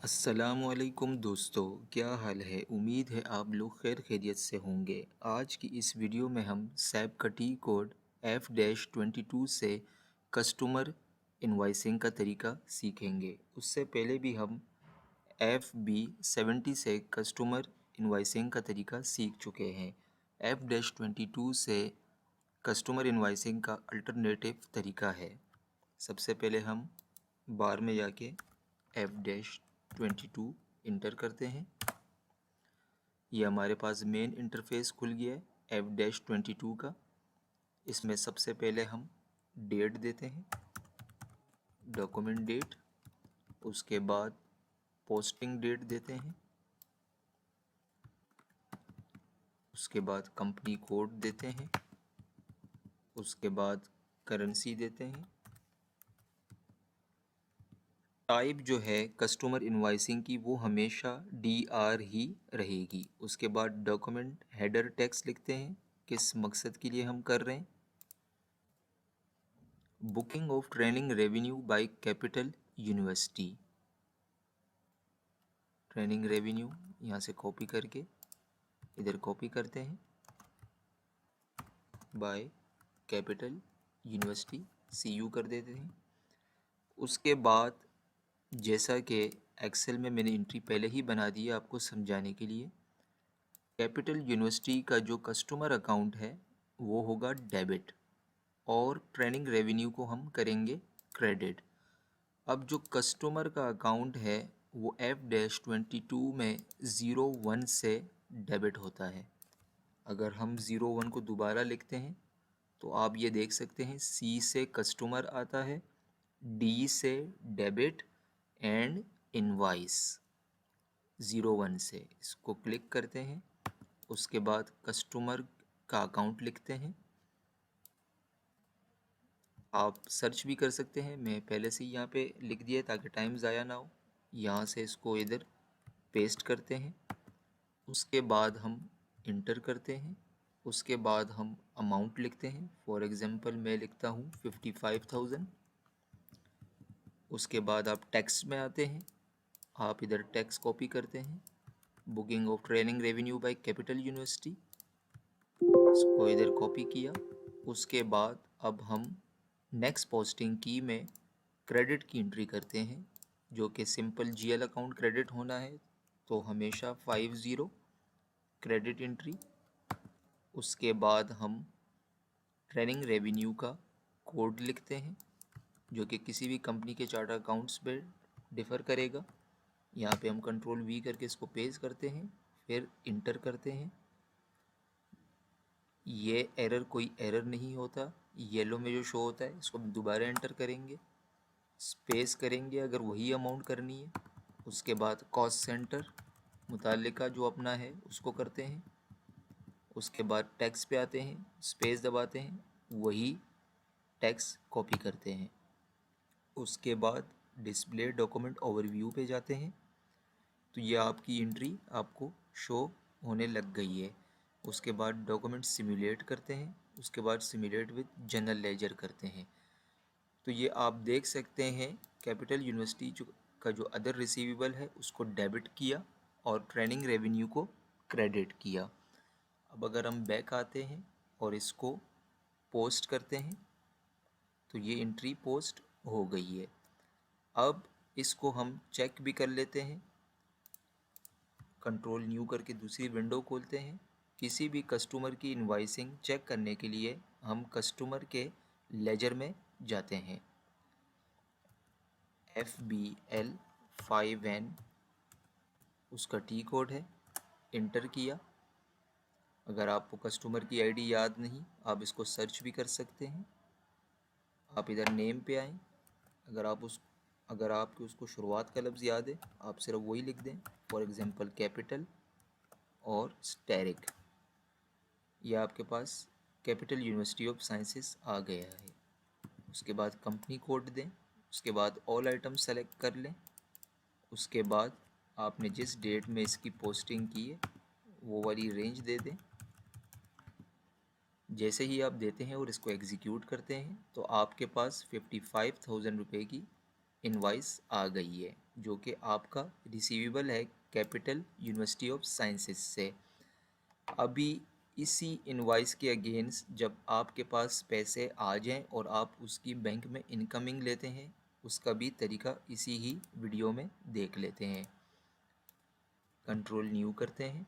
अस्सलामुअलैकुम दोस्तों, क्या हाल है। उम्मीद है आप लोग खैर खैरियत से होंगे। आज की इस वीडियो में हम सैप का टी कोड F-22 से कस्टमर इनवाइसिंग का तरीका सीखेंगे। उससे पहले भी हम FB-70 से कस्टमर इनवाइसिंग का तरीका सीख चुके हैं। F-22 से कस्टमर इनवाइसिंग का अल्टरनेटिव तरीका है। सबसे पहले हम बार में जाके F-22 इंटर करते हैं। ये हमारे पास मेन इंटरफेस खुल गया है F-22 का। इसमें सबसे पहले हम डेट देते हैं, डॉक्यूमेंट डेट, उसके बाद पोस्टिंग डेट देते हैं, उसके बाद कंपनी कोड देते हैं, उसके बाद करेंसी देते हैं। टाइप जो है कस्टमर इनवाइसिंग की वो हमेशा DR ही रहेगी। उसके बाद डॉक्यूमेंट हेडर टेक्स्ट लिखते हैं, किस मकसद के लिए हम कर रहे हैं। Booking of training revenue by Capital University. Training revenue यहाँ से कॉपी करके इधर कॉपी करते हैं, बाय कैपिटल यूनिवर्सिटी CU कर देते हैं। उसके बाद जैसा कि एक्सेल में मैंने एंट्री पहले ही बना दी है आपको समझाने के लिए, कैपिटल यूनिवर्सिटी का जो कस्टमर अकाउंट है वो होगा डेबिट और ट्रेनिंग रेवेन्यू को हम करेंगे क्रेडिट। अब जो कस्टमर का अकाउंट है वो F-22 में 01 से डेबिट होता है। अगर हम 01 को दोबारा लिखते हैं तो आप ये देख सकते हैं C से कस्टमर आता है, D से डेबिट एंड इनवाइस 01 से। इसको क्लिक करते हैं, उसके बाद कस्टमर का अकाउंट लिखते हैं। आप सर्च भी कर सकते हैं, मैं पहले से ही यहाँ पे लिख दिया ताकि टाइम ज़ाया ना हो। यहाँ से इसको इधर पेस्ट करते हैं, उसके बाद हम इंटर करते हैं, उसके बाद हम अमाउंट लिखते हैं। फॉर एग्ज़ाम्पल मैं लिखता हूँ 55,000। उसके बाद आप टेक्स्ट में आते हैं, आप इधर टेक्स्ट कॉपी करते हैं, booking of training revenue by Capital University, इसको इधर कॉपी किया। उसके बाद अब हम नेक्स्ट पोस्टिंग की में क्रेडिट की एंट्री करते हैं, जो कि सिंपल GL अकाउंट क्रेडिट होना है तो हमेशा 50 क्रेडिट एंट्री। उसके बाद हम ट्रेनिंग रेवेन्यू का कोड लिखते हैं जो कि किसी भी कंपनी के चार्टर अकाउंट्स पे डिफ़र करेगा। यहाँ पे हम Ctrl+V करके इसको पेस्ट करते हैं, फिर इंटर करते हैं। ये एरर कोई एरर नहीं होता, येलो में जो शो होता है इसको हम दोबारा एंटर करेंगे, स्पेस करेंगे अगर वही अमाउंट करनी है। उसके बाद कॉस्ट सेंटर मुतालिका जो अपना है उसको करते हैं। उसके बाद टैक्स पे आते हैं, स्पेस दबाते हैं, वही टैक्स कॉपी करते हैं। उसके बाद डिस्प्ले डॉक्यूमेंट ओवरव्यू पे जाते हैं, तो ये आपकी एंट्री आपको शो होने लग गई है। उसके बाद डॉक्यूमेंट सिमुलेट करते हैं, उसके बाद सिमुलेट विद जनरल लेजर करते हैं। तो ये आप देख सकते हैं कैपिटल यूनिवर्सिटी का जो अदर रिसीवेबल है उसको डेबिट किया और ट्रेनिंग रेवेन्यू को क्रेडिट किया। अब अगर हम बैक आते हैं और इसको पोस्ट करते हैं तो ये एंट्री पोस्ट हो गई है। अब इसको हम चेक भी कर लेते हैं, Ctrl+New करके दूसरी विंडो खोलते हैं। किसी भी कस्टमर की इनवाइसिंग चेक करने के लिए हम कस्टमर के लेजर में जाते हैं। FBL5N उसका टी कोड है, इंटर किया। अगर आपको कस्टमर की आईडी याद नहीं आप इसको सर्च भी कर सकते हैं। आप इधर नेम पे आएँ, अगर आपको उसको शुरुआत का लफ्ज़ याद है आप सिर्फ वही लिख दें, फॉर एग्ज़ाम्पल कैपिटल और स्टेरिक। यह आपके पास कैपिटल यूनिवर्सिटी ऑफ साइंसेस आ गया है। उसके बाद कंपनी कोड दें, उसके बाद ऑल आइटम सेलेक्ट कर लें। उसके बाद आपने जिस डेट में इसकी पोस्टिंग की है वो वाली रेंज दे दें। जैसे ही आप देते हैं और इसको एग्जीक्यूट करते हैं तो आपके पास 55,000 रुपये की इनवाइस आ गई है जो कि आपका रिसीवेबल है कैपिटल यूनिवर्सिटी ऑफ साइंसेस से। अभी इसी इनवाइस के अगेंस्ट जब आपके पास पैसे आ जाएं और आप उसकी बैंक में इनकमिंग लेते हैं, उसका भी तरीका इसी ही वीडियो में देख लेते हैं। कंट्रोल न्यू करते हैं,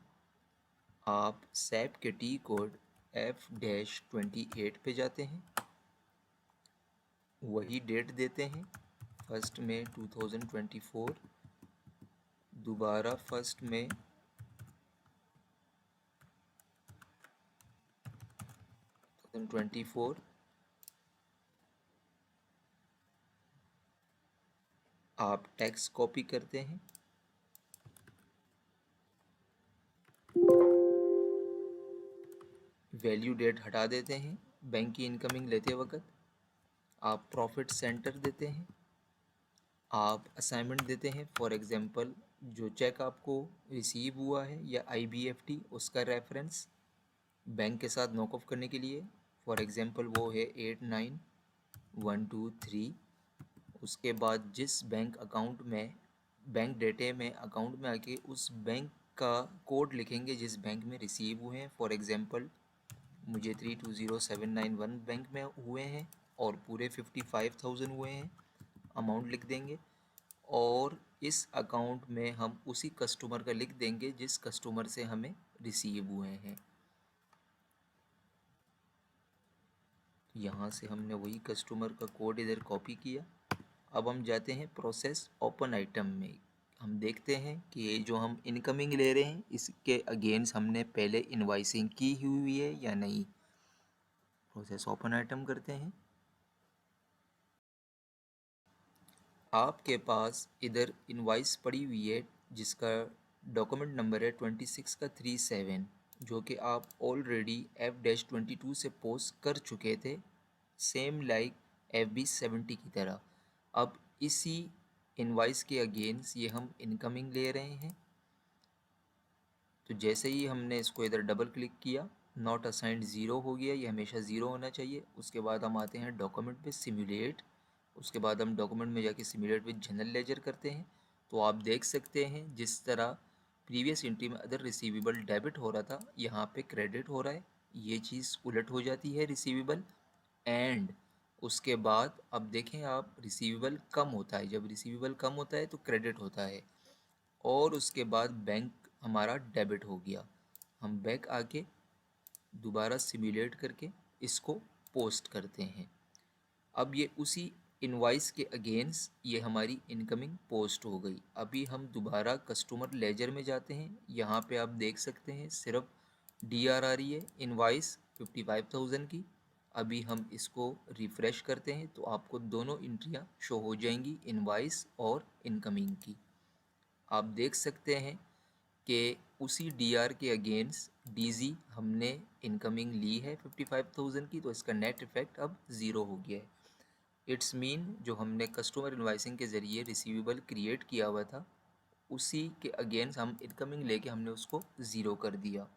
आप सैप के टी कोड F-28 पे जाते हैं, वही डेट देते हैं 1 मई 2024, दोबारा 1 मई 2024, आप टेक्स्ट कॉपी करते हैं, वैल्यू डेट हटा देते हैं बैंक की इनकमिंग लेते वक्त, आप प्रॉफिट सेंटर देते हैं, आप असाइनमेंट देते हैं। फॉर एग्जांपल जो चेक आपको रिसीव हुआ है या IBFT उसका रेफरेंस बैंक के साथ नॉक ऑफ करने के लिए, फॉर एग्जांपल वो है 89123। उसके बाद जिस बैंक अकाउंट में बैंक डेटे में अकाउंट में आके उस बैंक का कोड लिखेंगे जिस बैंक में रिसीव हुए हैं। फॉर एग्जांपल मुझे 320791 बैंक में हुए हैं और पूरे 55,000 हुए हैं, अमाउंट लिख देंगे। और इस अकाउंट में हम उसी कस्टमर का लिख देंगे जिस कस्टमर से हमें रिसीव हुए हैं। यहाँ से हमने वही कस्टमर का कोड इधर कॉपी किया। अब हम जाते हैं प्रोसेस ओपन आइटम में, हम देखते हैं कि ये जो हम इनकमिंग ले रहे हैं इसके अगेंस्ट हमने पहले इनवाइसिंग की हुई है या नहीं। प्रोसेस ओपन आइटम करते हैं, आपके पास इधर इनवाइस पड़ी हुई है जिसका डॉक्यूमेंट नंबर है 26 का 37, जो कि आप ऑलरेडी F-22 से पोस्ट कर चुके थे, सेम लाइक FB70 की तरह। अब इसी इनवाइस के अगेंस्ट ये हम इनकमिंग ले रहे हैं। तो जैसे ही हमने इसको इधर डबल क्लिक किया, नॉट असाइंड ज़ीरो हो गया, ये हमेशा ज़ीरो होना चाहिए। उसके बाद हम आते हैं डॉक्यूमेंट पे सिमुलेट, उसके बाद हम डॉक्यूमेंट में जाके सिमुलेट विद जनरल लेजर करते हैं। तो आप देख सकते हैं जिस तरह प्रीवियस एंट्री में अदर रिसीवेबल डेबिट हो रहा था, यहाँ पे क्रेडिट हो रहा है। ये चीज़ उलट हो जाती है रिसीवेबल, एंड उसके बाद अब देखें आप रिसीवेबल कम होता है, जब रिसीवेबल कम होता है तो क्रेडिट होता है, और उसके बाद बैंक हमारा डेबिट हो गया। हम बैक आके दोबारा सिमुलेट करके इसको पोस्ट करते हैं। अब ये उसी इनवाइस के अगेंस्ट ये हमारी इनकमिंग पोस्ट हो गई। अभी हम दोबारा कस्टमर लेजर में जाते हैं, यहाँ पे आप देख सकते हैं सिर्फ DR आ रही है इनवाइस 55,000 की। अभी हम इसको रिफ़्रेश करते हैं तो आपको दोनों एंट्रियाँ शो हो जाएंगी, इनवाइस और इनकमिंग की। आप देख सकते हैं कि उसी DR के अगेंस्ट DZ हमने इनकमिंग ली है 55,000 की, तो इसका नेट इफ़ेक्ट अब ज़ीरो हो गया है। इट्स मीन जो हमने कस्टमर इनवाइसिंग के ज़रिए रिसीवेबल क्रिएट किया हुआ था उसी के अगेंस्ट हम इनकमिंग लेके हमने उसको ज़ीरो कर दिया।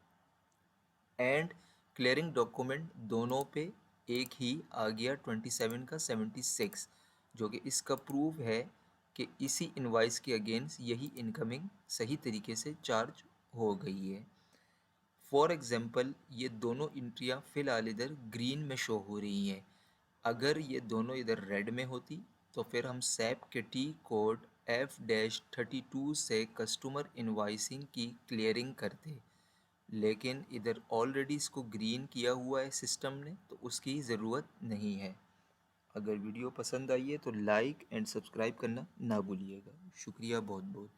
एंड क्लियरिंग डॉक्यूमेंट दोनों पे एक ही आ गया 27 का 76, जो कि इसका प्रूफ है कि इसी इनवाइस के अगेंस्ट यही इनकमिंग सही तरीके से चार्ज हो गई है। फॉर एग्ज़ाम्पल ये दोनों एंट्रियाँ फ़िलहाल इधर ग्रीन में शो हो रही हैं, अगर ये दोनों इधर रेड में होती तो फिर हम सैप के टी कोड F-32 से कस्टमर इनवाइसिंग की क्लियरिंग करते, लेकिन इधर ऑलरेडी इसको ग्रीन किया हुआ है सिस्टम ने, तो उसकी ज़रूरत नहीं है। अगर वीडियो पसंद आई है तो लाइक एंड सब्सक्राइब करना ना भूलिएगा। शुक्रिया बहुत बहुत।